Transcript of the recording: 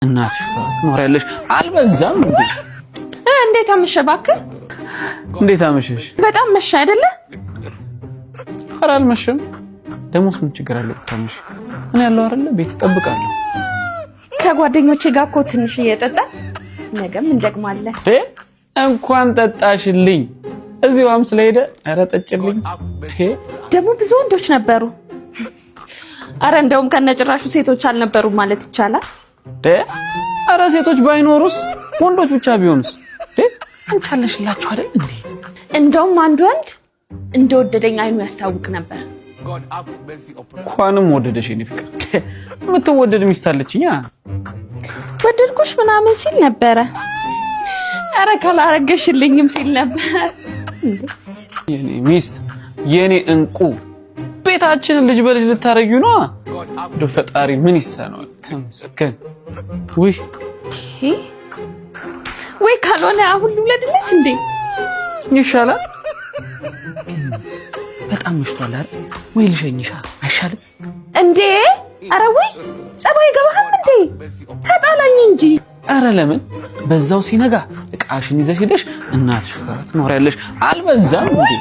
እናትሽ ትኖሪያለሽ አልበዛም እንዴ? እንዴት አመሸ እባክህ? እንዴት አመሸሽ? በጣም መሸ አይደለ? ኧረ አልመሸም። ደሞስ ምን ችግር አለው ታመሽ? እኔ ያለው አይደለ ቤት እጠብቃለሁ። ከጓደኞቼ ጋር እኮ ትንሽ እየጠጣን ነገም እንደግማለን። እንኳን ጠጣሽልኝ። እዚህም ስለሄደ ኧረ ጠጭልኝ። ደግሞ ብዙ ወንዶች ነበሩ። ኧረ እንደውም ከነጭራሹ ሴቶች አልነበሩም ማለት ይቻላል። ኧረ ሴቶች ባይኖሩስ ወንዶች ብቻ ቢሆኑስ? አንቺ አለሽላችሁ አይደል እንዴ? እንደውም አንድ ወንድ እንደወደደኝ አይኑ ያስታውቅ ነበር። እንኳንም ወደደሽ የኔ ፍቅር። የምትወደድ ሚስት አለችኛ። ወደድኩሽ ምናምን ሲል ነበረ። ኧረ ካላረገሽልኝም ሲል ነበር። የኔ ሚስት የኔ እንቁ ቤታችንን ልጅ በልጅ ልታረጊው ነው። እንደው ፈጣሪ ምን ይሳነዋል? ተመስገን። ወይ ካልሆነ አሁን ልውለድለት እንዴ? ይሻላል። በጣም መሽቷል አይደል? ወይ ልሸኝሻ አይሻልም እንዴ? ኧረ ወይ ጸባይ ገባህም እንዴ? ተጣላኝ እንጂ። ኧረ ለምን በዛው ሲነጋ እቃሽን ይዘሽ ሄደሽ እናትሽ ጋር ትኖሪያለሽ። አልበዛም እንዴ?